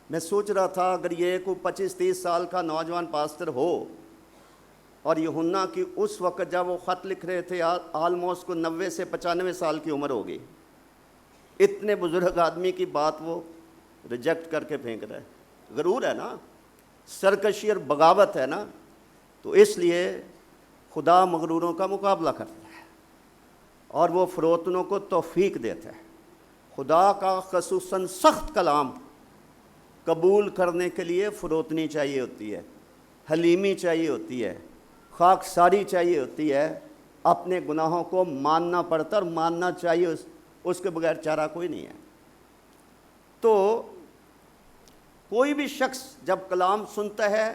میں سوچ رہا تھا اگر یہ کوئی 25-30 سال کا نوجوان پاسٹر ہو اور یوحنا کی اس وقت جب وہ خط لکھ رہے تھے آلموسٹ کو 90 سے 95 سال کی عمر ہوگی، اتنے بزرگ آدمی کی بات وہ ریجیکٹ کر کے پھینک رہا ہے، غرور ہے نا، سرکشی اور بغاوت ہے نا۔ تو اس لیے خدا مغروروں کا مقابلہ کرتا ہے اور وہ فروتنوں کو توفیق دیتا ہے۔ خدا کا خصوصاً سخت کلام قبول کرنے کے لیے فروتنی چاہیے ہوتی ہے، حلیمی چاہیے ہوتی ہے، خاکساری چاہیے ہوتی ہے، اپنے گناہوں کو ماننا پڑتا اور ماننا چاہیے، اس کے بغیر چارہ کوئی نہیں ہے۔ تو کوئی بھی شخص جب کلام سنتا ہے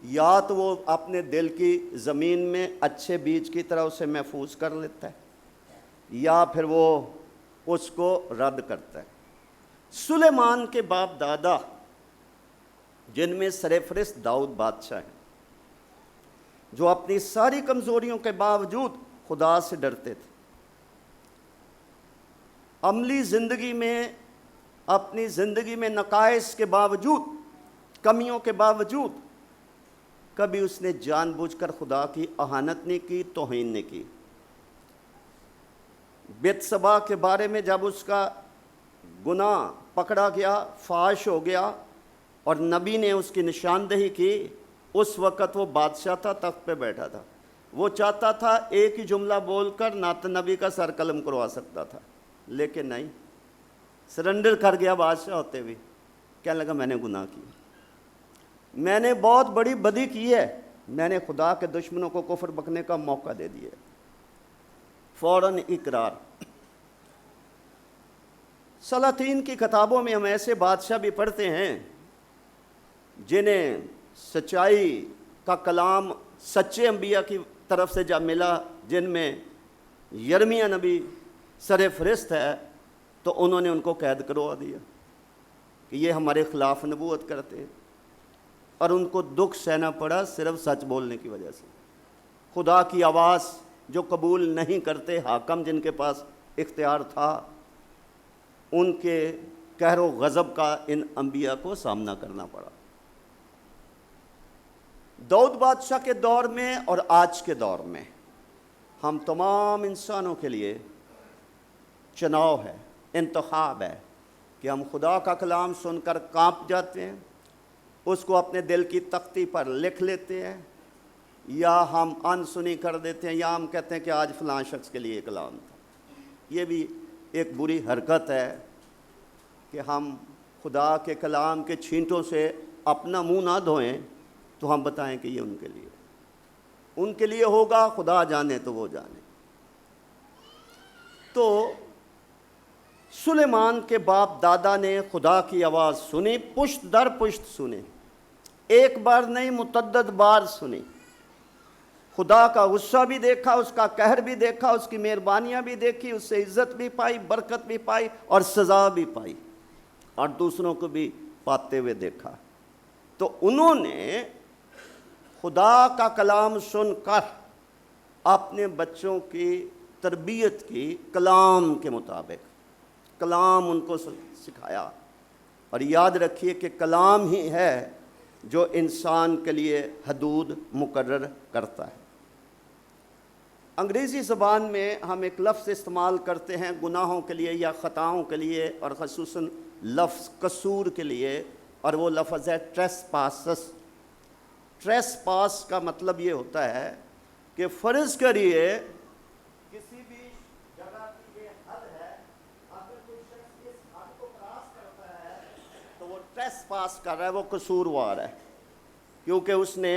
یا تو وہ اپنے دل کی زمین میں اچھے بیج کی طرح اسے محفوظ کر لیتا ہے یا پھر وہ اس کو رد کرتا ہے۔ سلیمان کے باپ دادا جن میں سرفرست داؤد بادشاہ ہیں، جو اپنی ساری کمزوریوں کے باوجود خدا سے ڈرتے تھے، عملی زندگی میں اپنی زندگی میں نقائص کے باوجود، کمیوں کے باوجود، کبھی اس نے جان بوجھ کر خدا کی اہانت نہیں کی، توہین نہیں کی۔ بتسبا کے بارے میں جب اس کا گناہ پکڑا گیا، فاش ہو گیا اور نبی نے اس کی نشاندہی کی، اس وقت وہ بادشاہ تھا، تخت پہ بیٹھا تھا، وہ چاہتا تھا ایک ہی جملہ بول کر نعت نبی کا سر قلم کروا سکتا تھا، لیکن نہیں، سرنڈر کر گیا بادشاہ ہوتے ہوئے، کہنے لگا میں نے گناہ کیا، میں نے بہت بڑی بدی کی ہے، میں نے خدا کے دشمنوں کو کفر بکنے کا موقع دے دیا۔ فوراً اقرار۔ سلاطین کی کتابوں میں ہم ایسے بادشاہ بھی پڑھتے ہیں جنہیں سچائی کا کلام سچے انبیاء کی طرف سے جب ملا، جن میں یرمیہ نبی سرفرست ہے، تو انہوں نے ان کو قید کروا دیا کہ یہ ہمارے خلاف نبوت کرتے ہیں، اور ان کو دکھ سہنا پڑا صرف سچ بولنے کی وجہ سے۔ خدا کی آواز جو قبول نہیں کرتے، حاکم جن کے پاس اختیار تھا، ان کے قہر و غضب کا ان انبیاء کو سامنا کرنا پڑا۔ داؤد بادشاہ کے دور میں اور آج کے دور میں ہم تمام انسانوں کے لیے چناؤ ہے، انتخاب ہے کہ ہم خدا کا کلام سن کر کانپ جاتے ہیں، اس کو اپنے دل کی تختی پر لکھ لیتے ہیں، یا ہم انسنی کر دیتے ہیں، یا ہم کہتے ہیں کہ آج فلاں شخص کے لیے کلام تھا۔ یہ بھی ایک بری حرکت ہے کہ ہم خدا کے کلام کے چھینٹوں سے اپنا منہ نہ دھوئیں تو ہم بتائیں کہ یہ ان کے لیے ہوگا، خدا جانے تو وہ جانے۔ تو سلیمان کے باپ دادا نے خدا کی آواز سنی، پشت در پشت سنی، ایک بار نہیں متعدد بار سنی، خدا کا غصہ بھی دیکھا، اس کا قہر بھی دیکھا، اس کی مہربانیاں بھی دیکھی، اس سے عزت بھی پائی، برکت بھی پائی اور سزا بھی پائی، اور دوسروں کو بھی پاتے ہوئے دیکھا۔ تو انہوں نے خدا کا کلام سن کر اپنے بچوں کی تربیت کی کلام کے مطابق، کلام ان کو سکھایا۔ اور یاد رکھیے کہ کلام ہی ہے جو انسان کے لیے حدود مقرر کرتا ہے۔ انگریزی زبان میں ہم ایک لفظ استعمال کرتے ہیں گناہوں کے لیے یا خطاؤں کے لیے، اور خصوصاً لفظ قصور کے لیے، اور وہ لفظ ہے ٹریسپاسس۔ ٹریسپاس کا مطلب یہ ہوتا ہے کہ فرض کریے کسی بھی جگہ کی یہ حد ہے، اگر کوئی شخص اس حد کو کراس کرتا ہے تو وہ ٹریسپاس کر رہا ہے، وہ قصوروار ہے، کیونکہ اس نے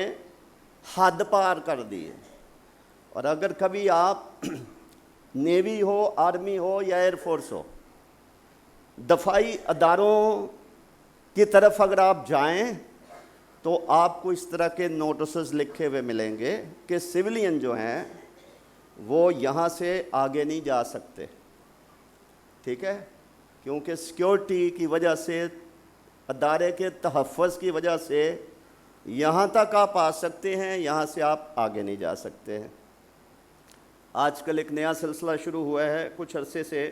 حد پار کر دی ہے۔ اور اگر کبھی آپ نیوی ہو، آرمی ہو یا ایئر فورس ہو، دفاعی اداروں کی طرف اگر آپ جائیں تو آپ کو اس طرح کے نوٹسز لکھے ہوئے ملیں گے کہ سویلین جو ہیں وہ یہاں سے آگے نہیں جا سکتے، ٹھیک ہے، کیونکہ سیکیورٹی کی وجہ سے، ادارے کے تحفظ کی وجہ سے یہاں تک آپ آ سکتے ہیں، یہاں سے آپ آگے نہیں جا سکتے ہیں۔ آج کل ایک نیا سلسلہ شروع ہوا ہے کچھ عرصے سے،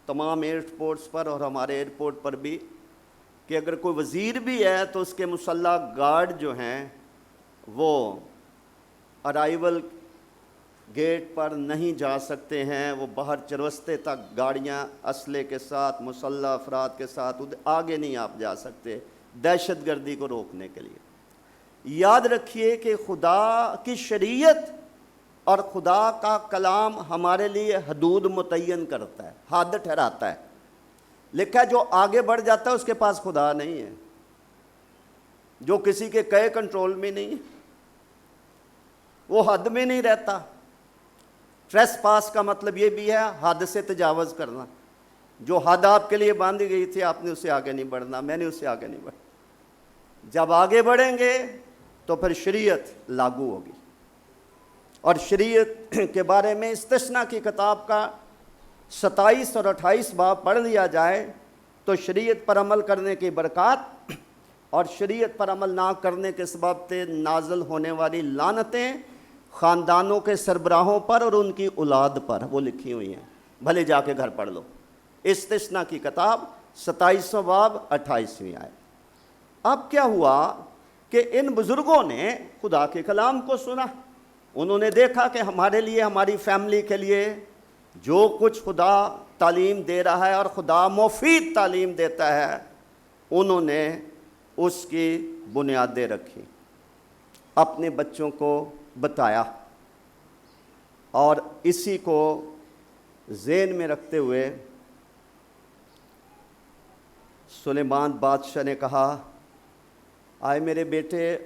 تمام ایئرپورٹس پر اور ہمارے ایئرپورٹ پر بھی کہ اگر کوئی وزیر بھی ہے تو اس کے مسلح گارڈ جو ہیں وہ ارائیول گیٹ پر نہیں جا سکتے ہیں، وہ باہر چرستے تک گاڑیاں اسلحے کے ساتھ مسلح افراد کے ساتھ آگے نہیں آپ جا سکتے، دہشت گردی کو روکنے کے لیے۔ یاد رکھیے کہ خدا کی شریعت اور خدا کا کلام ہمارے لیے حدود متعین کرتا ہے، حد ٹھہراتا ہے، لکھا ہے جو آگے بڑھ جاتا ہے اس کے پاس خدا نہیں ہے، جو کسی کے کئے کنٹرول میں نہیں ہے، وہ حد میں نہیں رہتا۔ ٹریس پاس کا مطلب یہ بھی ہے حد سے تجاوز کرنا، جو حد آپ کے لیے باندھی گئی تھی آپ نے اسے آگے نہیں بڑھنا، میں نے اسے آگے نہیں بڑھنا۔ جب آگے بڑھیں گے تو پھر شریعت لاگو ہوگی، اور شریعت کے بارے میں استثناء کی کتاب کا 27 اور 28 باب پڑھ لیا جائے تو شریعت پر عمل کرنے کی برکات اور شریعت پر عمل نہ کرنے کے سبب سے نازل ہونے والی لعنتیں خاندانوں کے سربراہوں پر اور ان کی اولاد پر وہ لکھی ہوئی ہیں، بھلے جا کے گھر پڑھ لو۔ استثناء کی کتاب 27 باب 28ویں آیت۔ اب کیا ہوا کہ ان بزرگوں نے خدا کے کلام کو سنا، انہوں نے دیکھا کہ ہمارے لیے، ہماری فیملی کے لیے جو کچھ خدا تعلیم دے رہا ہے اور خدا مفید تعلیم دیتا ہے، انہوں نے اس کی بنیادیں رکھی، اپنے بچوں کو بتایا، اور اسی کو ذہن میں رکھتے ہوئے سلیمان بادشاہ نے کہا، آئے میرے بیٹے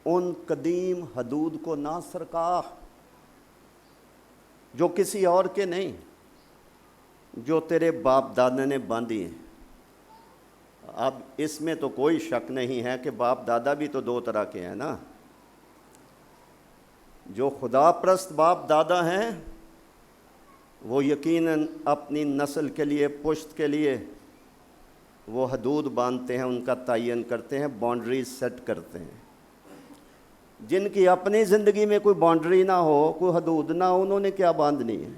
ان قدیم حدود کو نہ سرکا جو کسی اور کے نہیں، جو تیرے باپ دادا نے باندھی ہیں۔ اب اس میں تو کوئی شک نہیں ہے کہ باپ دادا بھی تو دو طرح کے ہیں نا۔ جو خدا پرست باپ دادا ہیں وہ یقیناً اپنی نسل کے لیے، پشت کے لیے وہ حدود باندھتے ہیں، ان کا تعین کرتے ہیں، باؤنڈریز سیٹ کرتے ہیں۔ جن کی اپنی زندگی میں کوئی باؤنڈری نہ ہو، کوئی حدود نہ ہو، انہوں نے کیا باندھنی ہے؟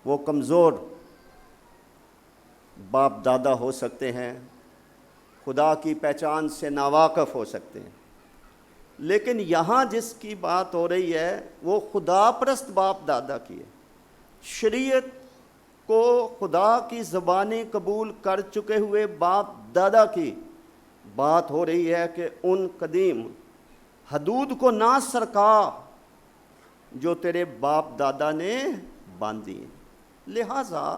وہ کمزور باپ دادا ہو سکتے ہیں، خدا کی پہچان سے ناواقف ہو سکتے ہیں، لیکن یہاں جس کی بات ہو رہی ہے وہ خدا پرست باپ دادا کی ہے۔ شریعت کو خدا کی زبانیں قبول کر چکے ہوئے باپ دادا کی بات ہو رہی ہے کہ ان قدیم حدود کو نہ سرکا جو تیرے باپ دادا نے باندھی ہیں۔ لہٰذا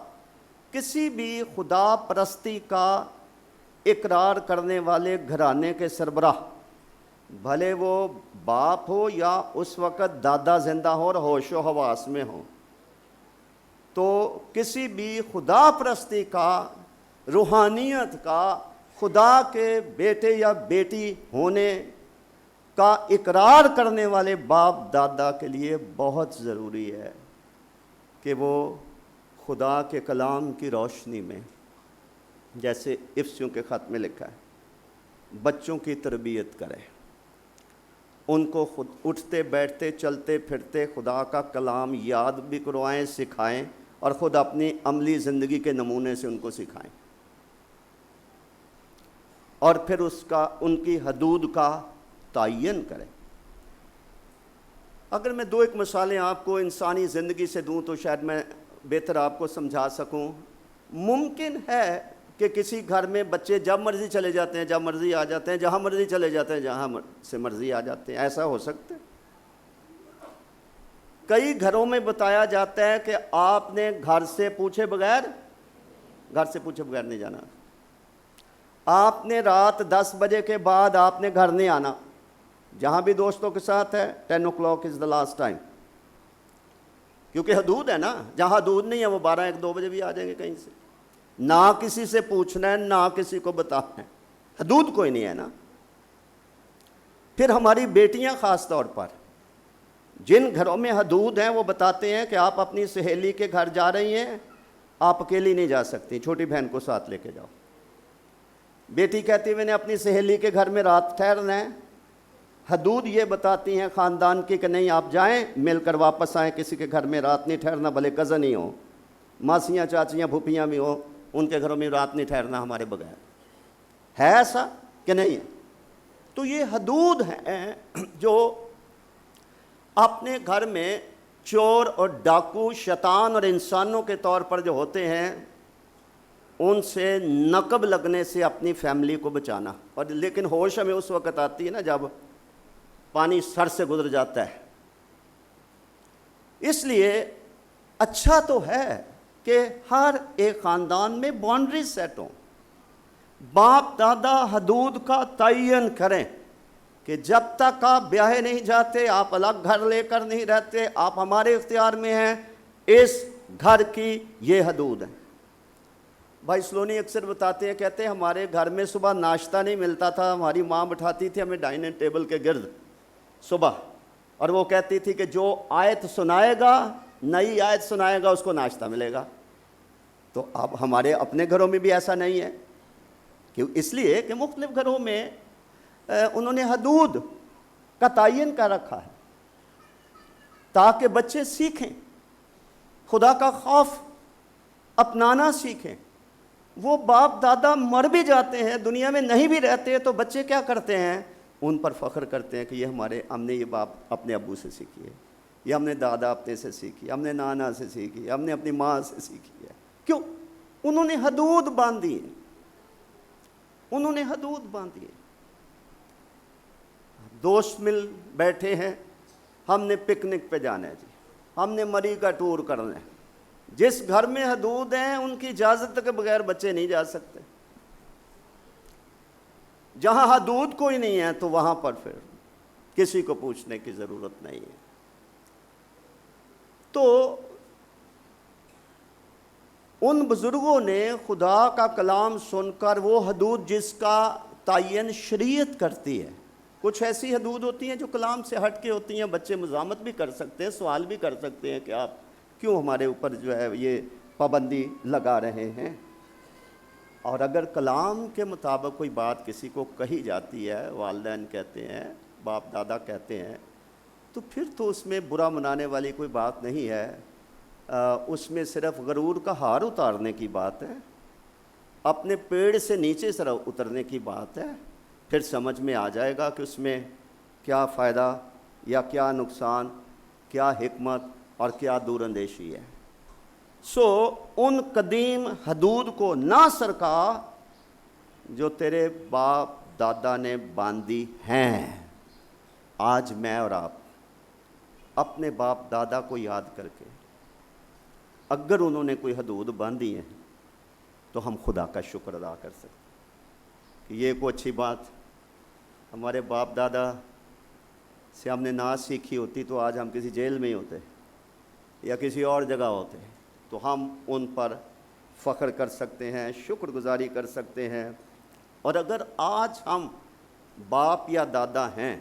کسی بھی خدا پرستی کا اقرار کرنے والے گھرانے کے سربراہ، بھلے وہ باپ ہو یا اس وقت دادا زندہ ہو اور ہوش و حواس میں ہو، تو کسی بھی خدا پرستی کا، روحانیت کا، خدا کے بیٹے یا بیٹی ہونے کا اقرار کرنے والے باپ دادا کے لیے بہت ضروری ہے کہ وہ خدا کے کلام کی روشنی میں، جیسے افسیوں کے خط میں لکھا ہے، بچوں کی تربیت کرے، ان کو خود اٹھتے بیٹھتے چلتے پھرتے خدا کا کلام یاد بھی کروائیں، سکھائیں، اور خود اپنی عملی زندگی کے نمونے سے ان کو سکھائیں، اور پھر ان کی حدود کا تعین کریں۔ اگر میں ایک مثالیں آپ کو انسانی زندگی سے دوں تو شاید میں بہتر آپ کو سمجھا سکوں۔ ممکن ہے کہ کسی گھر میں بچے جب مرضی چلے جاتے ہیں، جب مرضی آ جاتے ہیں، جہاں مرضی چلے جاتے ہیں، جہاں سے مرضی آ جاتے ہیں، ایسا ہو سکتا ہے۔ کئی گھروں میں بتایا جاتا ہے کہ آپ نے گھر سے پوچھے بغیر نہیں جانا، آپ نے رات 10 بجے کے بعد آپ نے گھر نہیں آنا، جہاں بھی دوستوں کے ساتھ ہے 10 o'clock is the last time، کیونکہ حدود ہے نا۔ جہاں حدود نہیں ہے وہ 12 1 2 بجے بھی آ جائیں گے کہیں سے، نہ کسی سے پوچھنا ہے، نہ کسی کو بتانا ہے، حدود کوئی نہیں ہے نا۔ پھر ہماری بیٹیاں خاص طور پر، جن گھروں میں حدود ہیں، وہ بتاتے ہیں کہ آپ اپنی سہیلی کے گھر جا رہی ہیں، آپ اکیلی نہیں جا سکتی، چھوٹی بہن کو ساتھ لے کے جاؤ۔ بیٹی کہتی ہے میں نے اپنی سہیلی کے گھر میں رات ٹھہرنا ہے، حدود یہ بتاتی ہیں خاندان کی کہ نہیں آپ جائیں، مل کر واپس آئیں، کسی کے گھر میں رات نہیں ٹھہرنا، بھلے کزن ہی ہو، ماسیاں چاچیاں پھوپھیاں بھی ہو، ان کے گھروں میں رات نہیں ٹھہرنا ہمارے بغیر۔ ہے ایسا کہ نہیں ہے؟ تو یہ حدود ہیں جو اپنے گھر میں چور اور ڈاکو، شیطان اور انسانوں کے طور پر جو ہوتے ہیں، ان سے نقب لگنے سے اپنی فیملی کو بچانا. اور لیکن ہوش ہمیں اس وقت آتی ہے نا جب پانی سر سے گزر جاتا ہے. اس لیے اچھا تو ہے کہ ہر ایک خاندان میں باؤنڈریز سیٹ ہوں. باپ دادا حدود کا تعین کریں کہ جب تک آپ بیاہے نہیں جاتے، آپ الگ گھر لے کر نہیں رہتے، آپ ہمارے اختیار میں ہیں، اس گھر کی یہ حدود ہیں. بھائی سلونی اکثر بتاتے ہیں، کہتے ہیں ہمارے گھر میں صبح ناشتہ نہیں ملتا تھا، ہماری ماں بٹھاتی تھی ہمیں ڈائننگ ٹیبل کے گرد صبح، اور وہ کہتی تھی کہ جو آیت سنائے گا، نئی آیت سنائے گا، اس کو ناشتہ ملے گا. تو اب ہمارے اپنے گھروں میں بھی ایسا نہیں ہے، کہ اس لیے کہ مختلف گھروں میں انہوں نے حدود کا تعین کر رکھا ہے تاکہ بچے سیکھیں، خدا کا خوف اپنانا سیکھیں. وہ باپ دادا مر بھی جاتے ہیں، دنیا میں نہیں بھی رہتے، تو بچے کیا کرتے ہیں؟ ان پر فخر کرتے ہیں کہ یہ ہم نے یہ باپ اپنے ابو سے سیکھی ہے، یہ ہم نے دادا اپنے سے سیکھی، ہم نے نانا سے سیکھی، ہم نے اپنی ماں سے سیکھی ہے. کیوں؟ انہوں نے حدود باندھی ہیں، انہوں نے حدود باندھی ہیں. دوست مل بیٹھے ہیں، ہم نے پکنک پہ جانا ہے جی، ہم نے مری کا ٹور کرنا ہے. جس گھر میں حدود ہیں ان کی اجازت کے بغیر بچے نہیں جا سکتے. جہاں حدود کوئی نہیں ہے تو وہاں پر پھر کسی کو پوچھنے کی ضرورت نہیں ہے. تو ان بزرگوں نے خدا کا کلام سن کر وہ حدود جس کا تعین شریعت کرتی ہے، کچھ ایسی حدود ہوتی ہیں جو کلام سے ہٹ کے ہوتی ہیں، بچے مزاحمت بھی کر سکتے ہیں، سوال بھی کر سکتے ہیں کہ آپ کیوں ہمارے اوپر جو ہے یہ پابندی لگا رہے ہیں. اور اگر کلام کے مطابق کوئی بات کسی کو کہی جاتی ہے، والدین کہتے ہیں، باپ دادا کہتے ہیں، تو پھر تو اس میں برا منانے والی کوئی بات نہیں ہے. اس میں صرف غرور کا ہار اتارنے کی بات ہے، اپنے پیڑ سے نیچے سر اترنے کی بات ہے. پھر سمجھ میں آ جائے گا کہ اس میں کیا فائدہ یا کیا نقصان، کیا حکمت اور کیا دور اندیشی ہے. سو ان قدیم حدود کو نہ سرکا جو تیرے باپ دادا نے باندھی ہیں. آج میں اور آپ اپنے باپ دادا کو یاد کر کے اگر انہوں نے کوئی حدود باندھی ہیں تو ہم خدا کا شکر ادا کر سکتے کہ یہ کوئی اچھی بات. ہمارے باپ دادا سے ہم نے نہ سیکھی ہوتی تو آج ہم کسی جیل میں ہی ہوتے یا کسی اور جگہ ہوتے، تو ہم ان پر فخر کر سکتے ہیں، شکر گزاری کر سکتے ہیں. اور اگر آج ہم باپ یا دادا ہیں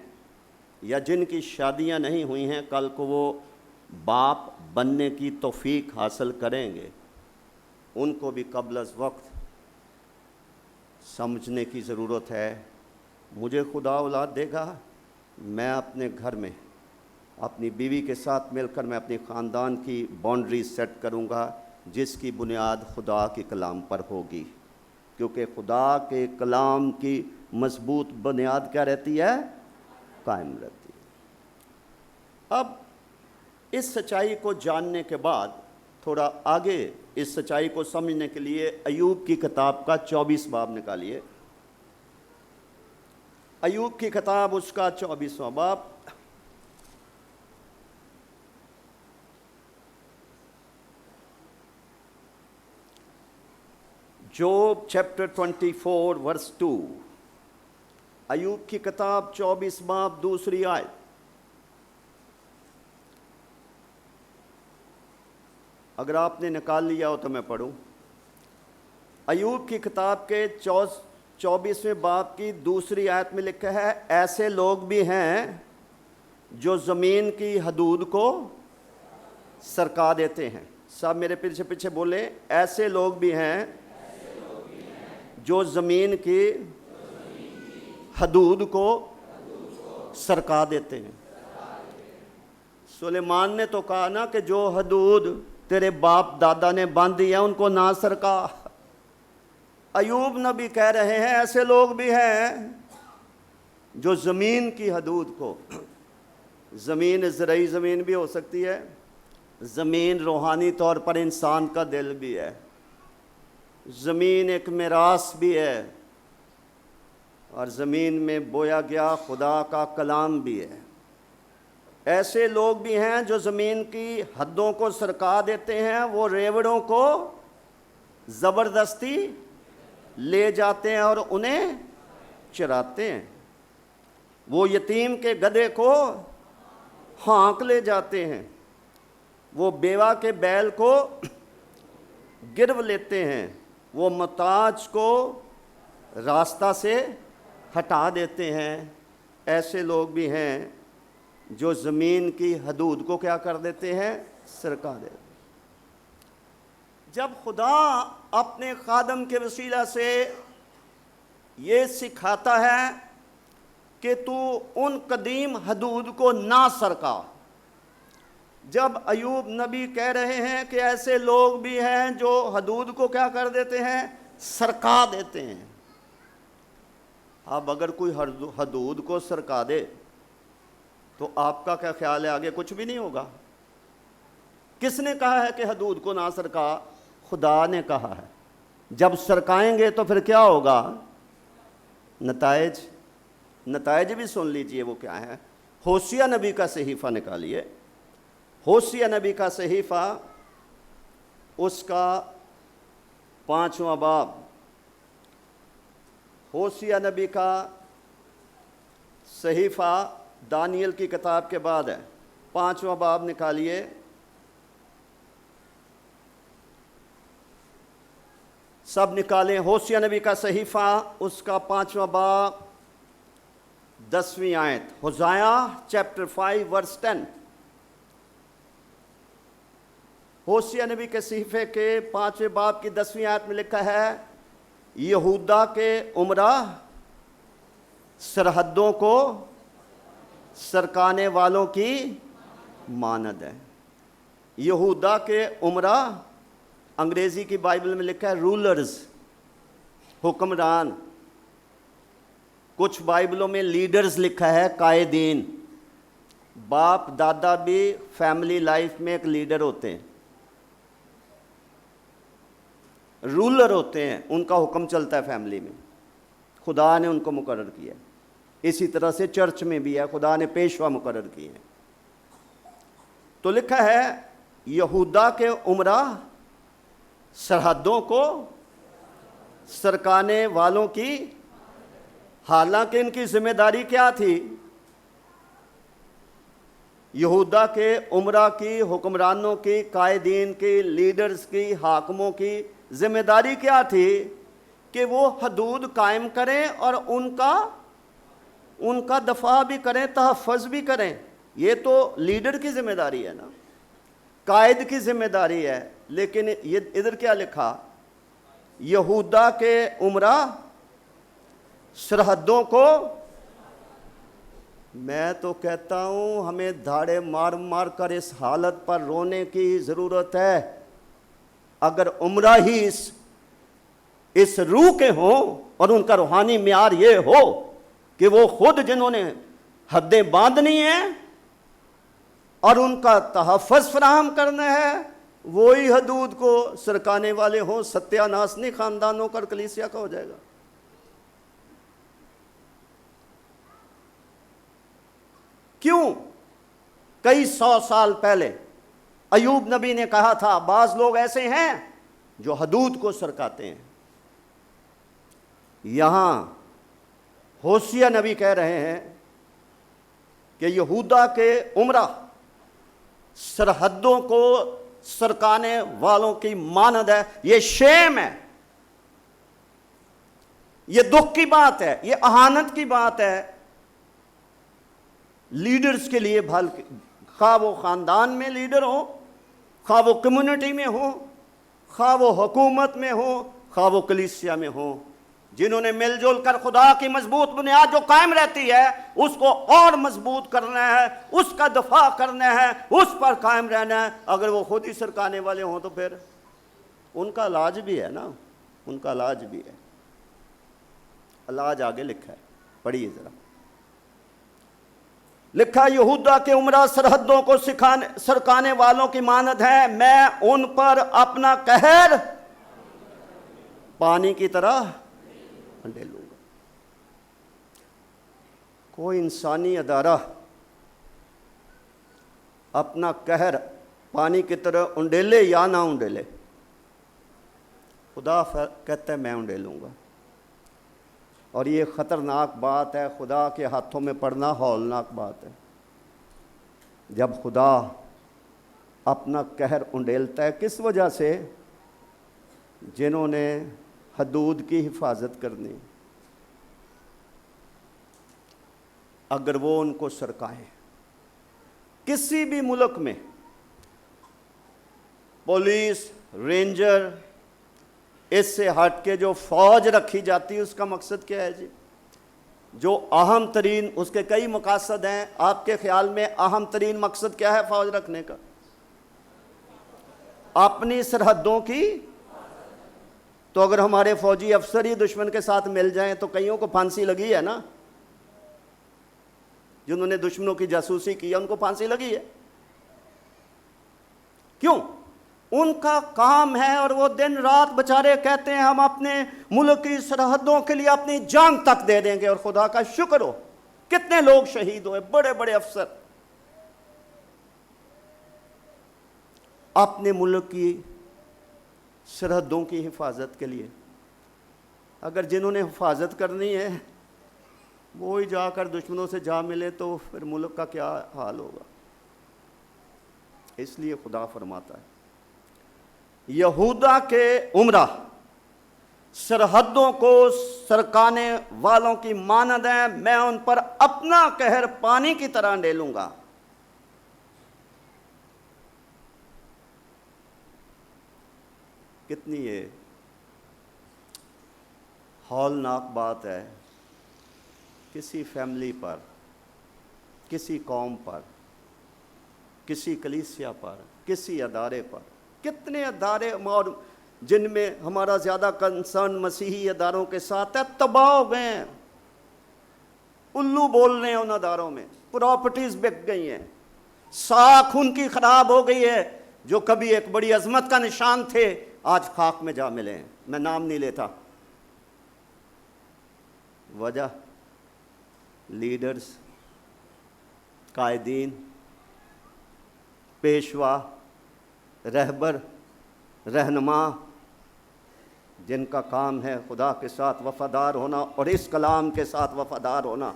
یا جن کی شادیاں نہیں ہوئی ہیں، کل کو وہ باپ بننے کی توفیق حاصل کریں گے، ان کو بھی قبل از وقت سمجھنے کی ضرورت ہے. مجھے خدا اولاد دے گا، میں اپنے گھر میں اپنی بیوی کے ساتھ مل کر میں اپنی خاندان کی باؤنڈری سیٹ کروں گا جس کی بنیاد خدا کے کلام پر ہوگی، کیونکہ خدا کے کلام کی مضبوط بنیاد کیا رہتی ہے؟ قائم رہتی ہے. اب اس سچائی کو جاننے کے بعد تھوڑا آگے اس سچائی کو سمجھنے کے لیے ایوب کی کتاب کا 24 باب نکالیے. ایوب کی کتاب اس کا 24واں باب. جوب چیپٹر 24 ورس 2. ایوب کی کتاب 24 باب دوسری آیت. اگر آپ نے نکال لیا ہو تو میں پڑھوں. ایوب کی کتاب کے 24ویں باب کی دوسری آیت میں لکھا ہے، ایسے لوگ بھی ہیں جو زمین کی حدود کو سرکا دیتے ہیں. سب میرے پیچھے پیچھے بولیں، ایسے لوگ بھی ہیں جو زمین کی حدود کو سرکا دیتے ہیں. سلیمان نے تو کہا نا کہ جو حدود تیرے باپ دادا نے باندھی ہے ان کو نہ سرکا. ایوب نبی کہہ رہے ہیں ایسے لوگ بھی ہیں جو زمین کی حدود کو، زمین زرعی زمین بھی ہو سکتی ہے، زمین روحانی طور پر انسان کا دل بھی ہے، زمین ایک میراث بھی ہے، اور زمین میں بویا گیا خدا کا کلام بھی ہے۔ ایسے لوگ بھی ہیں جو زمین کی حدوں کو سرکا دیتے ہیں، وہ ریوڑوں کو زبردستی لے جاتے ہیں اور انہیں چراتے ہیں، وہ یتیم کے گدھے کو ہانک لے جاتے ہیں، وہ بیوہ کے بیل کو گرو لیتے ہیں، وہ محتاج کو راستہ سے ہٹا دیتے ہیں۔ ایسے لوگ بھی ہیں جو زمین کی حدود کو کیا کر دیتے ہیں؟ سرکا دیتے ہیں۔ جب خدا اپنے خادم کے وسیلہ سے یہ سکھاتا ہے کہ تو ان قدیم حدود کو نہ سرکا، جب ایوب نبی کہہ رہے ہیں کہ ایسے لوگ بھی ہیں جو حدود کو کیا کر دیتے ہیں؟ سرکا دیتے ہیں۔ اب اگر کوئی حدود کو سرکا دے تو آپ کا کیا خیال ہے؟ آگے کچھ بھی نہیں ہوگا۔ کس نے کہا ہے کہ حدود کو نہ سرکا؟ خدا نے کہا ہے۔ جب سرکائیں گے تو پھر کیا ہوگا؟ نتائج بھی سن لیجئے وہ کیا ہے۔ ہوشیہ نبی کا صحیفہ نکالیے، ہوشیہ نبی کا صحیفہ، اس کا 5واں باب، ہوشیہ نبی کا صحیفہ دانیل کی کتاب کے بعد ہے، 5واں باب نکالیے۔ سب نکالیں، ہوشیہ نبی کا صحیفہ، اس کا 5واں باب، 10ویں آیت، ہوزایا چیپٹر 5 ورس 10۔ ہوشیہ نبی کے صحیفے کے 5ویں باب کی 10ویں آیت میں لکھا ہے، یہودا کے عمرہ سرحدوں کو سرکانے والوں کی مانند ہے۔ یہودا کے عمرہ، انگریزی کی بائبل میں لکھا ہے رولرز، حکمران، کچھ بائبلوں میں لیڈرز لکھا ہے، قائدین۔ باپ دادا بھی فیملی لائف میں ایک لیڈر ہوتے ہیں، رولر ہوتے ہیں، ان کا حکم چلتا ہے فیملی میں، خدا نے ان کو مقرر کیا ہے۔ اسی طرح سے چرچ میں بھی ہے، خدا نے پیشوا مقرر کیے ہیں۔ تو لکھا ہے یہودا کے عمرہ سرحدوں کو سرکانے والوں کی، حالانکہ ان کی ذمہ داری کیا تھی؟ یہودا کے عمرہ کی، حکمرانوں کی، قائدین کی، لیڈرز کی، حاکموں کی ذمہ داری کیا تھی؟ کہ وہ حدود قائم کریں اور ان کا دفاع بھی کریں، تحفظ بھی کریں۔ یہ تو لیڈر کی ذمہ داری ہے نا، قائد کی ذمہ داری ہے۔ لیکن یہ ادھر کیا لکھا؟ یہودا کے عمرہ سرحدوں کو، میں تو کہتا ہوں ہمیں دھاڑے مار مار کر اس حالت پر رونے کی ضرورت ہے۔ اگر عمرہ ہی اس روح کے ہوں اور ان کا روحانی معیار یہ ہو کہ وہ خود جنہوں نے حدیں باندھنی ہیں اور ان کا تحفظ فراہم کرنا ہے، وہی حدود کو سرکانے والے ہوں، ستیہ ناس نہیں خاندانوں کا اور کلیسیا کا ہو جائے گا۔ کیوں؟ کئی 100 سال پہلے ایوب نبی نے کہا تھا بعض لوگ ایسے ہیں جو حدود کو سرکاتے ہیں۔ یہاں ہوشیہ نبی کہہ رہے ہیں کہ یہودا کے عمرہ سرحدوں کو سرکانے والوں کی مانند ہے۔ یہ شیم ہے، یہ دکھ کی بات ہے، یہ اہانت کی بات ہے لیڈرز کے لیے، خواہ وہ خاندان میں لیڈر ہوں، خواہ وہ کمیونٹی میں ہوں، خواہ وہ حکومت میں ہوں، خواہ وہ کلیسیا میں ہوں، جنہوں نے مل جل کر خدا کی مضبوط بنیاد جو قائم رہتی ہے اس کو اور مضبوط کرنا ہے، اس کا دفاع کرنا ہے، اس پر قائم رہنا ہے۔ اگر وہ خود ہی سرکانے والے ہوں تو پھر ان کا علاج بھی ہے نا، ان کا علاج بھی ہے۔ علاج آگے لکھا ہے، پڑھیے ذرا. لکھا یہودا کے عمرہ سرحدوں کو سرکانے والوں کی مانند ہے، میں ان پر اپنا قہر پانی کی طرح انڈیلوں گا. کوئی انسانی ادارہ اپنا قہر پانی کی طرح انڈیلے یا نہ انڈیلے، خدا کہتا ہے میں انڈیلوں گا. اور یہ خطرناک بات ہے، خدا کے ہاتھوں میں پڑنا ہولناک بات ہے. جب خدا اپنا قہر انڈیلتا ہے، کس وجہ سے؟ جنہوں نے حدود کی حفاظت کرنی، اگر وہ ان کو سرکائیں. کسی بھی ملک میں پولیس، رینجر، اس سے ہٹ کے جو فوج رکھی جاتی ہے، اس کا مقصد کیا ہے جی؟ جو اہم ترین، اس کے کئی مقاصد ہیں، آپ کے خیال میں اہم ترین مقصد کیا ہے فوج رکھنے کا؟ اپنی سرحدوں کی. تو اگر ہمارے فوجی افسر ہی دشمن کے ساتھ مل جائیں تو کئیوں کو پھانسی لگی ہے نا، جنہوں نے دشمنوں کی جاسوسی کی ان کو پھانسی لگی ہے. کیوں؟ ان کا کام ہے، اور وہ دن رات بچارے کہتے ہیں ہم اپنے ملک کی سرحدوں کے لیے اپنی جان تک دے دیں گے. اور خدا کا شکر ہو کتنے لوگ شہید ہوئے، بڑے بڑے افسر اپنے ملک کی سرحدوں کی حفاظت کے لیے. اگر جنہوں نے حفاظت کرنی ہے وہی جا کر دشمنوں سے جا ملے تو پھر ملک کا کیا حال ہوگا؟ اس لیے خدا فرماتا ہے یہودا کے عمرہ سرحدوں کو سرکانے والوں کی مانند ہیں، میں ان پر اپنا قہر پانی کی طرح ڈیلوں گا. کتنی یہ ہولناک بات ہے. کسی فیملی پر، کسی قوم پر، کسی کلیسیا پر، کسی ادارے پر، کتنے ادارے اور جن میں ہمارا زیادہ کنسرن مسیحی اداروں کے ساتھ ہے، تباہ ہو گئے ہیں. الو بول رہے ہیں ان اداروں میں، پراپرٹیز بک گئی ہیں، ساکھ ان کی خراب ہو گئی ہے. جو کبھی ایک بڑی عظمت کا نشان تھے آج خاک میں جا ملے ہیں. میں نام نہیں لیتا. وجہ لیڈرز، قائدین، پیشوا، رہبر، رہنما، جن کا کام ہے خدا کے ساتھ وفادار ہونا اور اس کلام کے ساتھ وفادار ہونا،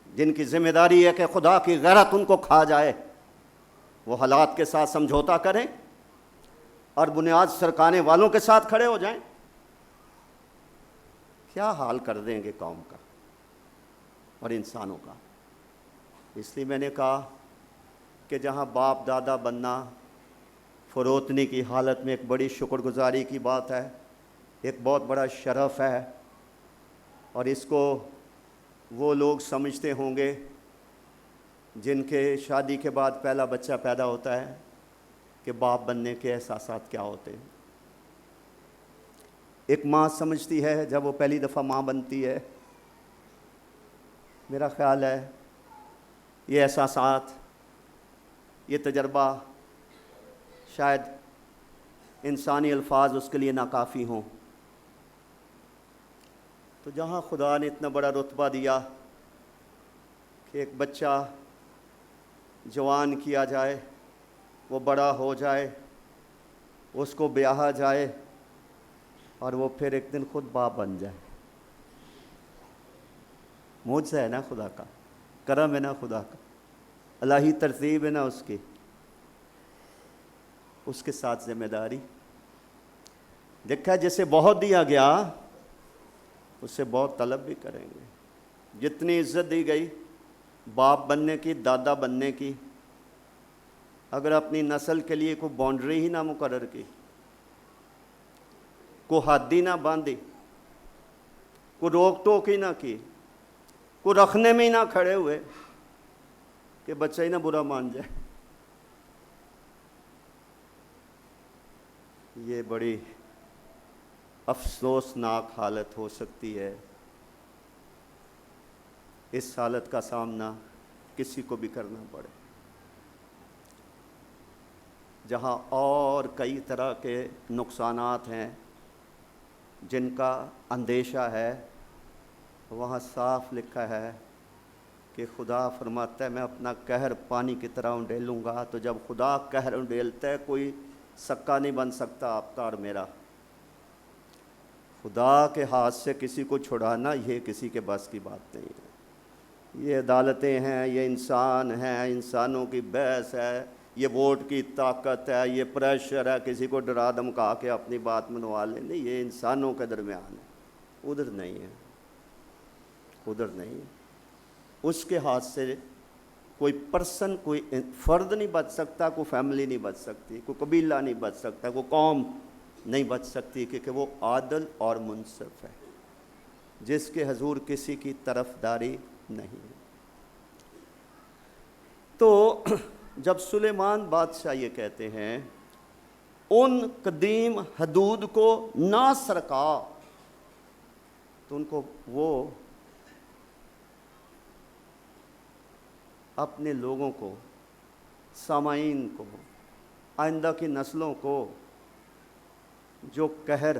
جن کی ذمہ داری ہے کہ خدا کی غیرت ان کو کھا جائے، وہ حالات کے ساتھ سمجھوتا کریں اور بنیاد سرکانے والوں کے ساتھ کھڑے ہو جائیں. کیا حال کر دیں گے قوم کا اور انسانوں کا. اس لیے میں نے کہا کہ جہاں باپ دادا بننا فروتنی کی حالت میں ایک بڑی شکر گزاری کی بات ہے، ایک بہت بڑا شرف ہے، اور اس کو وہ لوگ سمجھتے ہوں گے جن کے شادی کے بعد پہلا بچہ پیدا ہوتا ہے کہ باپ بننے کے احساسات کیا ہوتے ہیں. ایک ماں سمجھتی ہے جب وہ پہلی دفعہ ماں بنتی ہے. میرا خیال ہے یہ احساسات، یہ تجربہ شاید انسانی الفاظ اس کے لیے ناکافی ہوں. تو جہاں خدا نے اتنا بڑا رتبہ دیا کہ ایک بچہ جوان کیا جائے، وہ بڑا ہو جائے، اس کو بیاہا جائے اور وہ پھر ایک دن خود باپ بن جائے، معجزہ ہے نا خدا کا، کرم ہے نا خدا کا، الہی ترتیب ہے نا اس کی. اس کے ساتھ ذمہ داری. دیکھا جسے بہت دیا گیا اس سے بہت طلب بھی کریں گے. جتنی عزت دی گئی باپ بننے کی، دادا بننے کی، اگر اپنی نسل کے لیے کوئی باؤنڈری ہی نہ مقرر کی، کوئی حد ہی نہ باندھی، کوئی روک ٹوک ہی نہ کی، کوئی رکھنے میں ہی نہ کھڑے ہوئے کہ بچہ ہی نہ برا مان جائے، یہ بڑی افسوسناک حالت ہو سکتی ہے. اس حالت کا سامنا کسی کو بھی کرنا پڑے، جہاں اور کئی طرح کے نقصانات ہیں جن کا اندیشہ ہے، وہاں صاف لکھا ہے کہ خدا فرماتا ہے میں اپنا قہر پانی کی طرح انڈیلوں گا۔ تو جب خدا قہر انڈیلتا ہے کوئی سکہ نہیں بن سکتا آپ کا اور میرا۔ خدا کے ہاتھ سے کسی کو چھڑانا یہ کسی کے بس کی بات نہیں ہے۔ یہ عدالتیں ہیں، یہ انسان ہیں، انسانوں کی بحث ہے، یہ ووٹ کی طاقت ہے، یہ پریشر ہے، کسی کو ڈرا دھمکا کے اپنی بات منوا لیں، نہیں، یہ انسانوں کے درمیان ہے، ادھر نہیں ہے، ادھر نہیں ہے۔ اس کے ہاتھ سے کوئی پرسن، کوئی فرد نہیں بچ سکتا، کوئی فیملی نہیں بچ سکتی، کوئی قبیلہ نہیں بچ سکتا، کوئی قوم نہیں بچ سکتی، کیونکہ وہ عادل اور منصف ہے، جس کے حضور کسی کی طرفداری نہیں ہے۔ تو جب سلیمان بادشاہ یہ کہتے ہیں ان قدیم حدود کو نہ سرکا، تو ان کو وہ اپنے لوگوں کو، سامعین کو، آئندہ کی نسلوں کو جو قہر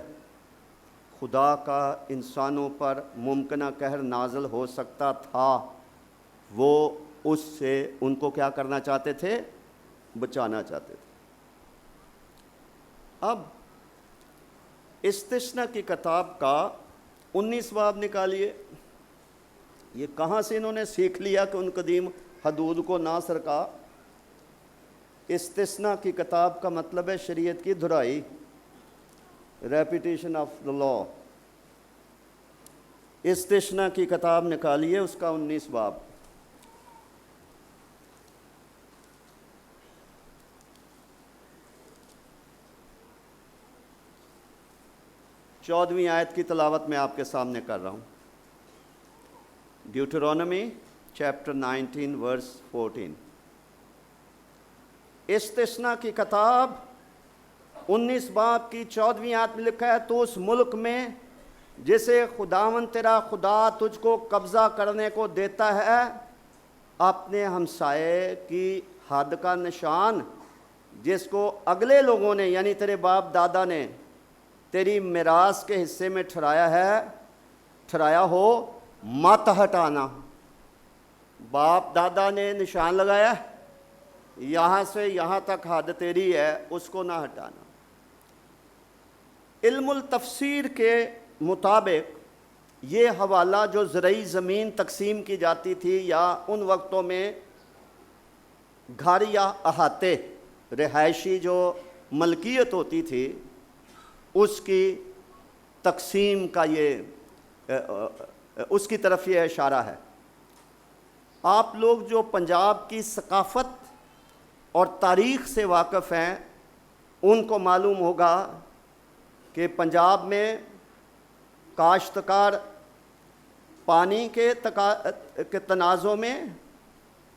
خدا کا انسانوں پر ممکنہ قہر نازل ہو سکتا تھا، وہ اس سے ان کو کیا کرنا چاہتے تھے؟ بچانا چاہتے تھے۔ اب استثنا کی کتاب کا 19 باب نکالیے، یہ کہاں سے انہوں نے سیکھ لیا کہ ان قدیم حدود کو نہ سرکا؟ استثنا کی کتاب کا مطلب ہے شریعت کی دہرائی، ریپیٹیشن آف دا لا۔ استثنا کی کتاب نکالیے، اس کا 19 باب، چودہویں آیت کی تلاوت میں آپ کے سامنے کر رہا ہوں۔ ڈیوٹرونومی چیپٹر 19 ورس 14۔ استثنا کی کتاب 19 باب کی 14ویں آیت میں لکھا ہے، تو اس ملک میں جسے خداوند تیرا خدا تجھ کو قبضہ کرنے کو دیتا ہے، اپنے ہمسائے کی حد کا نشان جس کو اگلے لوگوں نے یعنی تیرے باپ دادا نے تیری میراث کے حصے میں ٹھہرایا ہو، مت ہٹانا۔ باپ دادا نے نشان لگایا، یہاں سے یہاں تک حد تیری ہے، اس کو نہ ہٹانا۔ علم التفسیر کے مطابق یہ حوالہ جو زرعی زمین تقسیم کی جاتی تھی یا ان وقتوں میں گھر یا احاطے رہائشی جو ملکیت ہوتی تھی، اس کی تقسیم کا اس کی طرف یہ اشارہ ہے۔ آپ لوگ جو پنجاب کی ثقافت اور تاریخ سے واقف ہیں ان کو معلوم ہوگا کہ پنجاب میں کاشتکار پانی کے تنازع میں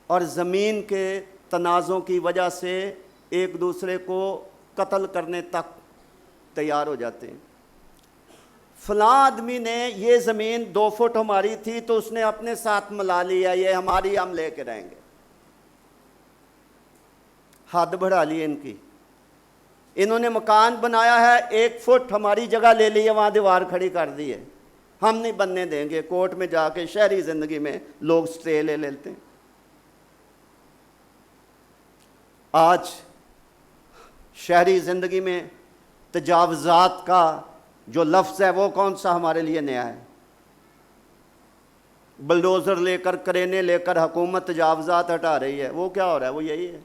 اور زمین کے تنازع کی وجہ سے ایک دوسرے کو قتل کرنے تک تیار ہو جاتے ہیں۔ فلاں آدمی نے یہ زمین 2 فٹ ہماری تھی تو اس نے اپنے ساتھ ملا لیا، یہ ہماری، ہم لے کے رہیں گے۔ حد بڑھا لی ان کی۔ انہوں نے مکان بنایا ہے، 1 فٹ ہماری جگہ لے لی ہے، وہاں دیوار کھڑی کر دی ہے، ہم نہیں بننے دیں گے۔ کورٹ میں جا کے شہری زندگی میں لوگ سٹے لے لیتے ہیں۔ آج شہری زندگی میں تجاوزات کا جو لفظ ہے وہ کون سا ہمارے لیے نیا ہے؟ بلڈوزر لے کر، کرینے لے کر حکومت تجاوزات ہٹا رہی ہے، وہ کیا ہو رہا ہے؟ وہ یہی ہے،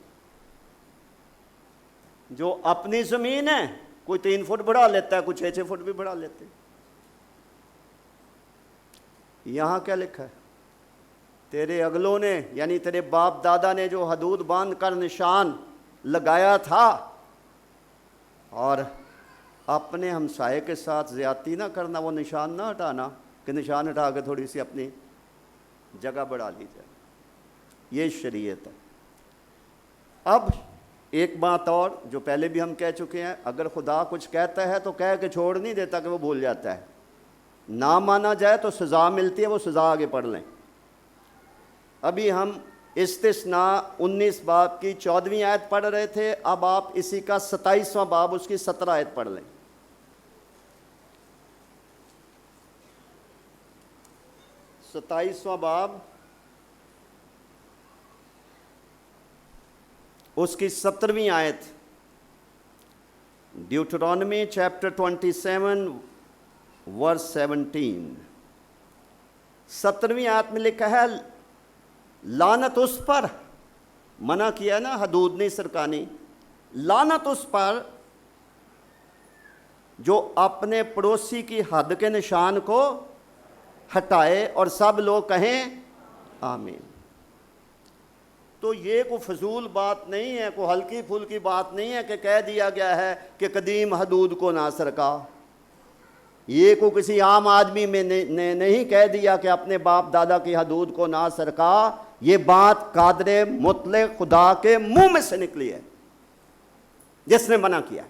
جو اپنی زمین ہے کوئی 3 فٹ بڑھا لیتا ہے، کوئی 6 فٹ بھی بڑھا لیتے ہیں۔ یہاں کیا لکھا ہے؟ تیرے اگلوں نے یعنی تیرے باپ دادا نے جو حدود باندھ کر نشان لگایا تھا، اور اپنے ہمسائے کے ساتھ زیادتی نہ کرنا، وہ نشان نہ ہٹانا کہ نشان ہٹا کے تھوڑی سی اپنی جگہ بڑھا لی جائے، یہ شریعت ہے۔ اب ایک بات اور جو پہلے بھی ہم کہہ چکے ہیں، اگر خدا کچھ کہتا ہے تو کہہ کے چھوڑ نہیں دیتا کہ وہ بھول جاتا ہے، نہ مانا جائے تو سزا ملتی ہے، وہ سزا آگے پڑھ لیں۔ ابھی ہم استثنا 19 باب کی 14ویں آیت پڑھ رہے تھے، اب آپ اسی کا 27واں باب اس کی 17 آیت پڑھ لیں۔ 27واں باب اس کی 17ویں آیت، ڈیوٹرانومی چیپٹر 27 ورس 17۔ 17ویں آیت میں لکھا ہے لعنت اس پر، منع کیا نا حدود نہیں سرکانی، لعنت اس پر جو اپنے پڑوسی کی حد کے نشان کو ہٹائے، اور سب لوگ کہیں آمین۔ تو یہ کوئی فضول بات نہیں ہے، کوئی ہلکی پھلکی بات نہیں ہے کہ کہہ دیا گیا ہے کہ قدیم حدود کو نہ سرکا۔ یہ کو کسی عام آدمی میں نے نہیں کہہ دیا کہ اپنے باپ دادا کی حدود کو نہ سرکا، یہ بات قادر مطلق خدا کے منہ میں سے نکلی ہے جس نے منع کیا،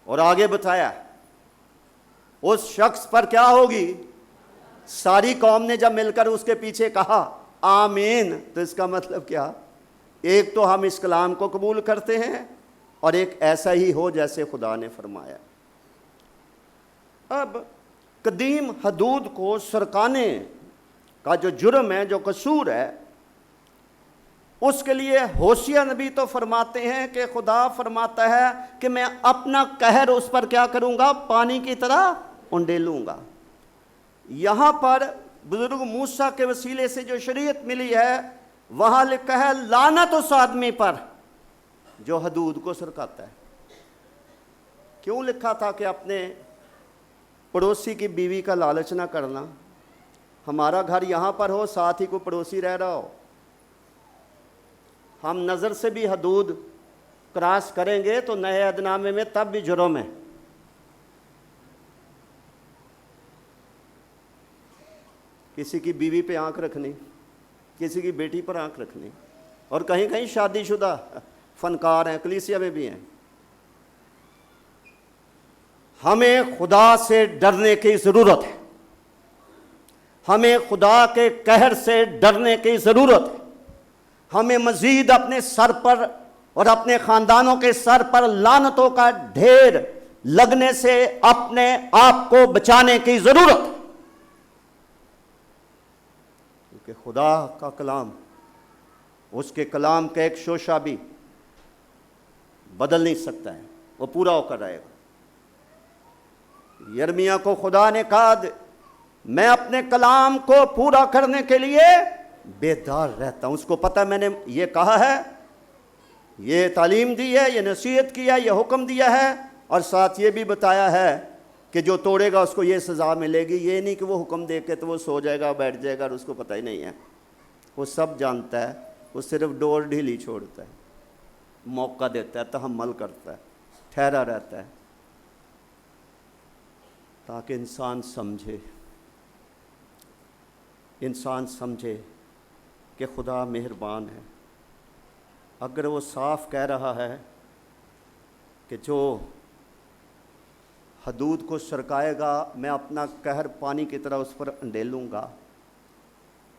اور آگے بتایا اس شخص پر کیا ہوگی۔ ساری قوم نے جب مل کر اس کے پیچھے کہا آمین، تو اس کا مطلب کیا؟ ایک تو ہم اس کلام کو قبول کرتے ہیں، اور ایک ایسا ہی ہو جیسے خدا نے فرمایا۔ اب قدیم حدود کو سرکانے کا جو جرم ہے، جو قصور ہے، اس کے لیے ہوشیہ نبی تو فرماتے ہیں کہ خدا فرماتا ہے کہ میں اپنا قہر اس پر کیا کروں گا، پانی کی طرح انڈیلوں گا۔ یہاں پر بزرگ موسیٰ کے وسیلے سے جو شریعت ملی ہے، وہاں لکھا ہے لعنت اس آدمی پر جو حدود کو سرکاتا ہے۔ کیوں لکھا تھا کہ اپنے پڑوسی کی بیوی کا لالچ نہ کرنا؟ ہمارا گھر یہاں پر ہو، ساتھ ہی کوئی پڑوسی رہ رہا ہو، ہم نظر سے بھی حدود کراس کریں گے تو نئے عہدنامے میں تب بھی جرم ہے۔ کسی کی بیوی پہ آنکھ رکھنی، کسی کی بیٹی پر آنکھ رکھنی، اور کہیں کہیں شادی شدہ فنکار ہیں، کلیسیا میں بھی ہیں۔ ہمیں خدا سے ڈرنے کی ضرورت ہے، ہمیں خدا کے قہر سے ڈرنے کی ضرورت ہے۔ ہمیں مزید اپنے سر پر اور اپنے خاندانوں کے سر پر لعنتوں کا ڈھیر لگنے سے اپنے آپ کو بچانے کی ضرورت ہے، کیونکہ خدا کا کلام، اس کے کلام کا ایک شوشہ بھی بدل نہیں سکتا ہے، وہ پورا ہو کر رہے گا۔ یرمیہ کو خدا نے کہا میں اپنے کلام کو پورا کرنے کے لیے بیدار رہتا ہوں، اس کو پتہ میں نے یہ کہا ہے، یہ تعلیم دی ہے، یہ نصیحت کی ہے، یہ حکم دیا ہے، اور ساتھ یہ بھی بتایا ہے کہ جو توڑے گا اس کو یہ سزا ملے گی۔ یہ نہیں کہ وہ حکم دے کے تو وہ سو جائے گا، بیٹھ جائے گا اور اس کو پتہ ہی نہیں ہے، وہ سب جانتا ہے، وہ صرف ڈور ڈھیلی چھوڑتا ہے، موقع دیتا ہے، تحمل کرتا ہے، ٹھہرا رہتا ہے، تاکہ انسان سمجھے کہ خدا مہربان ہے۔ اگر وہ صاف کہہ رہا ہے کہ جو حدود کو سرکائے گا میں اپنا قہر پانی کی طرح اس پر انڈیلوں گا،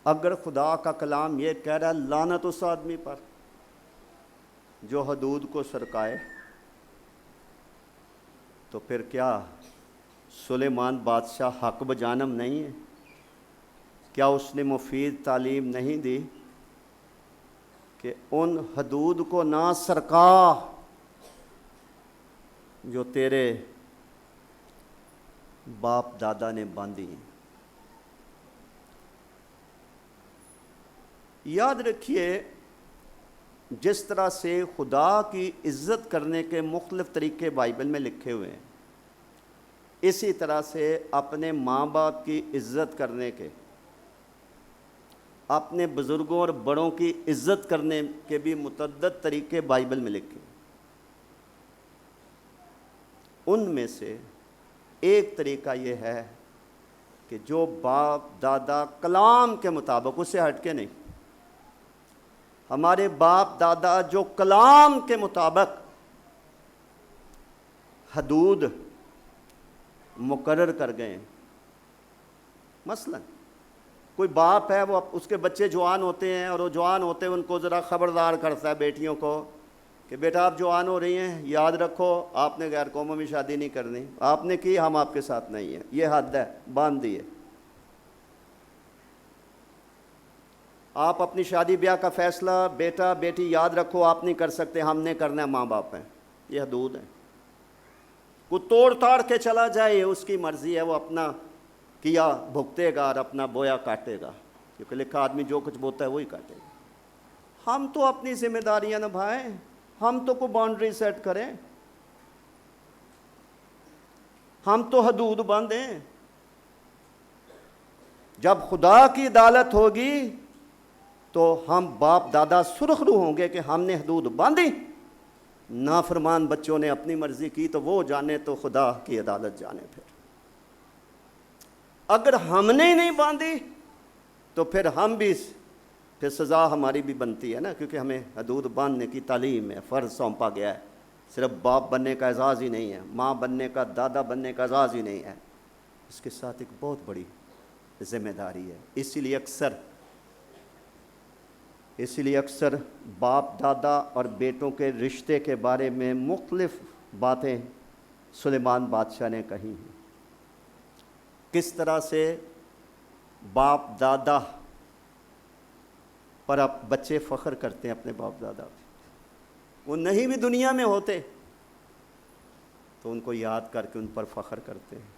اگر خدا کا کلام یہ کہہ رہا ہے لعنت اس آدمی پر جو حدود کو سرکائے، تو پھر کیا سلیمان بادشاہ حق بجانب نہیں ہے؟ کیا اس نے مفید تعلیم نہیں دی کہ ان حدود کو نہ سرکا جو تیرے باپ دادا نے باندھی ہیں؟ یاد رکھیے، جس طرح سے خدا کی عزت کرنے کے مختلف طریقے بائبل میں لکھے ہوئے ہیں، اسی طرح سے اپنے ماں باپ کی عزت کرنے کے، اپنے بزرگوں اور بڑوں کی عزت کرنے کے بھی متعدد طریقے بائبل میں لکھے۔ ان میں سے ایک طریقہ یہ ہے کہ جو باپ دادا کلام کے مطابق، اس سے ہٹ کے نہیں، ہمارے باپ دادا جو کلام کے مطابق حدود مقرر کر گئے، مثلا کوئی باپ ہے وہ اس کے بچے جوان ہوتے ہیں اور وہ جوان ہوتے ہیں ان کو ذرا خبردار کرتا ہے بیٹیوں کو کہ بیٹا آپ جوان ہو رہی ہیں، یاد رکھو آپ نے غیر قوموں میں شادی نہیں کرنی، آپ نے کی ہم آپ کے ساتھ نہیں ہیں، یہ حد ہے، باندھ دیے۔ آپ اپنی شادی بیاہ کا فیصلہ بیٹا بیٹی یاد رکھو آپ نہیں کر سکتے، ہم نے کرنا ہے، ماں باپ ہیں، یہ حدود ہیں۔ کوئی توڑ تاڑ کے چلا جائے اس کی مرضی ہے، وہ اپنا کیا بھگتے گا اور اپنا بویا کاٹے گا، کیونکہ لکھا آدمی جو کچھ بوتا ہے وہی کاٹے گا۔ ہم تو اپنی ذمہ داریاں نبھائیں، ہم تو کوئی باؤنڈری سیٹ کریں، ہم تو حدود باندھیں۔ جب خدا کی عدالت ہوگی تو ہم باپ دادا سرخ رو ہوں گے کہ ہم نے حدود باندھی، نافرمان بچوں نے اپنی مرضی کی تو وہ جانے تو خدا کی عدالت جانے۔ اگر ہم نے نہیں باندھی تو پھر ہم بھی، پھر سزا ہماری بھی بنتی ہے نا، کیونکہ ہمیں حدود باندھنے کی تعلیم ہے، فرض سونپا گیا ہے۔ صرف باپ بننے کا اعزاز ہی نہیں ہے، ماں بننے کا، دادا بننے کا اعزاز ہی نہیں ہے، اس کے ساتھ ایک بہت بڑی ذمہ داری ہے۔ اسی لیے اکثر باپ دادا اور بیٹوں کے رشتے کے بارے میں مختلف باتیں سلیمان بادشاہ نے کہی ہیں۔ کس طرح سے باپ دادا پر اب بچے فخر کرتے ہیں اپنے باپ دادا پہ، وہ نہیں بھی دنیا میں ہوتے تو ان کو یاد کر کے ان پر فخر کرتے ہیں۔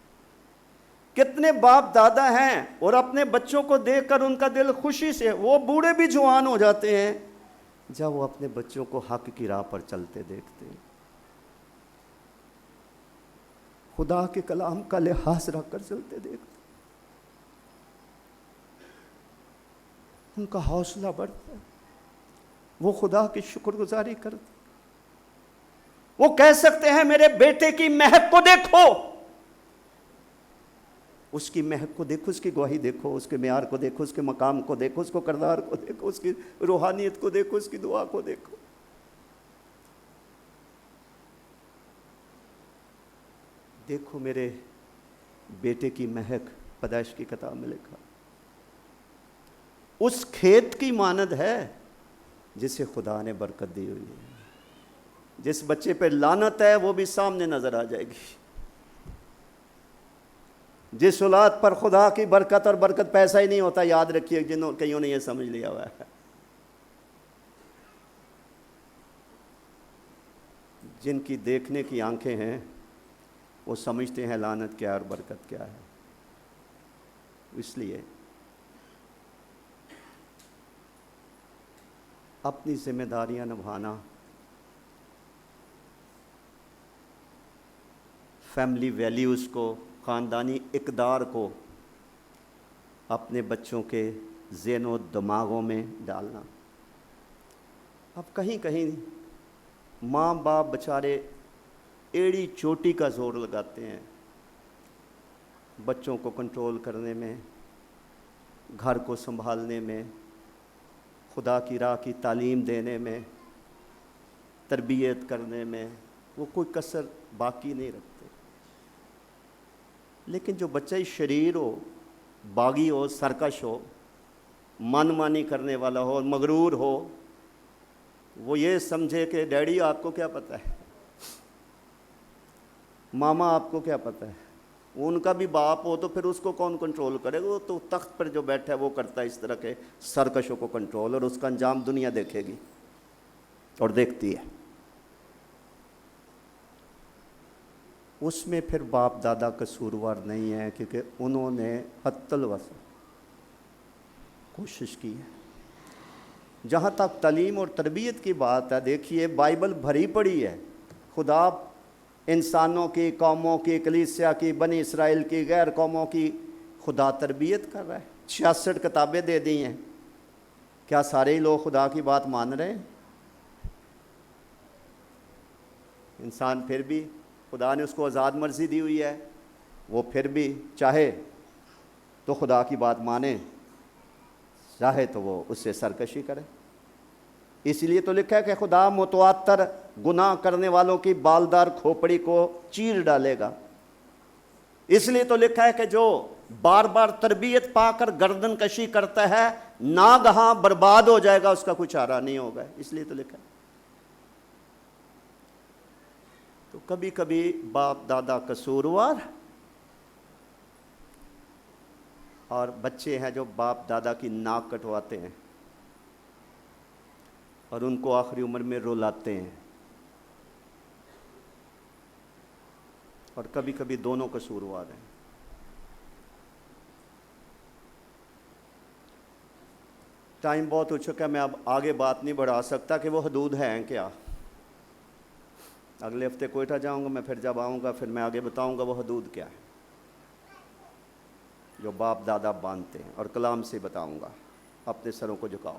کتنے باپ دادا ہیں اور اپنے بچوں کو دیکھ کر ان کا دل خوشی سے، وہ بوڑھے بھی جوان ہو جاتے ہیں جب وہ اپنے بچوں کو حق کی راہ پر چلتے دیکھتے ہیں، خدا کے کلام کا لحاظ رکھ کر چلتے دیکھتے، ان کا حوصلہ بڑھتا ہے، وہ خدا کی شکر گزاری کرتے، وہ کہہ سکتے ہیں میرے بیٹے کی مہک کو دیکھو، اس کی مہک کو دیکھو، اس کی گواہی دیکھو، اس کے معیار کو دیکھو، اس کے مقام کو دیکھو، اس کو کردار کو دیکھو، اس کی روحانیت کو دیکھو، اس کی دعا کو دیکھو۔ دیکھو میرے بیٹے کی مہک، پیدائش کی کتاب میں لکھا، اس کھیت کی مانند ہے جسے خدا نے برکت دی ہوئی ہے۔ جس بچے پہ لعنت ہے وہ بھی سامنے نظر آ جائے گی۔ جس اولاد پر خدا کی برکت، اور برکت پیسہ ہی نہیں ہوتا، یاد رکھیے، کئیوں نے یہ سمجھ لیا ہوا ہے۔ جن کی دیکھنے کی آنکھیں ہیں وہ سمجھتے ہیں لعنت کیا اور برکت کیا ہے۔ اس لیے اپنی ذمہ داریاں نبھانا، فیملی ویلیوز کو، خاندانی اقدار کو اپنے بچوں کے ذہن و دماغوں میں ڈالنا۔ اب کہیں کہیں ماں باپ بیچارے ایڑی چوٹی کا زور لگاتے ہیں بچوں کو کنٹرول کرنے میں، گھر کو سنبھالنے میں، خدا کی راہ کی تعلیم دینے میں، تربیت کرنے میں، وہ کوئی کسر باقی نہیں رکھتے۔ لیکن جو بچہ شریر ہو، باغی ہو، سرکش ہو، من مانی کرنے والا ہو، مغرور ہو، وہ یہ سمجھے کہ ڈیڈی آپ کو کیا پتہ ہے، ماما آپ کو کیا پتہ ہے، ان کا بھی باپ ہو تو پھر اس کو کون کنٹرول کرے گا، وہ تو تخت پر جو بیٹھا ہے وہ کرتا ہے اس طرح کے سرکشوں کو کنٹرول، اور اس کا انجام دنیا دیکھے گی اور دیکھتی ہے۔ اس میں پھر باپ دادا قصوروار نہیں ہے، کیونکہ انہوں نے حتی الوسع کوشش کی ہے۔ جہاں تک تعلیم اور تربیت کی بات ہے، دیکھیے بائبل بھری پڑی ہے، خدا انسانوں کی، قوموں کی، کلیسیا کی، بنی اسرائیل کی، غیر قوموں کی خدا تربیت کر رہا ہے۔ 66 کتابیں دے دی ہیں، کیا سارے ہی لوگ خدا کی بات مان رہے ہیں؟ انسان پھر بھی، خدا نے اس کو آزاد مرضی دی ہوئی ہے، وہ پھر بھی چاہے تو خدا کی بات مانے، چاہے تو وہ اس سے سرکشی کرے۔ اس لیے تو لکھا ہے کہ خدا متواتر گناہ کرنے والوں کی بالدار کھوپڑی کو چیر ڈالے گا۔ اس لیے تو لکھا ہے کہ جو بار بار تربیت پا کر گردن کشی کرتا ہے ناگہاں برباد ہو جائے گا، اس کا کوئی چارہ نہیں ہوگا، اس لیے تو لکھا ہے۔ تو کبھی کبھی باپ دادا قصوروار، اور بچے ہیں جو باپ دادا کی ناک کٹواتے ہیں اور ان کو آخری عمر میں رلاتے ہیں، اور کبھی کبھی دونوں قصوروار ہیں۔ ٹائم بہت ہو چکا ہے، میں اب آگے بات نہیں بڑھا سکتا کہ وہ حدود ہیں کیا۔ اگلے ہفتے کوئٹہ جاؤں گا میں، پھر جب آؤں گا پھر میں آگے بتاؤں گا وہ حدود کیا ہے جو باپ دادا باندھتے ہیں، اور کلام سے بتاؤں گا۔ اپنے سروں کو جھکاؤ۔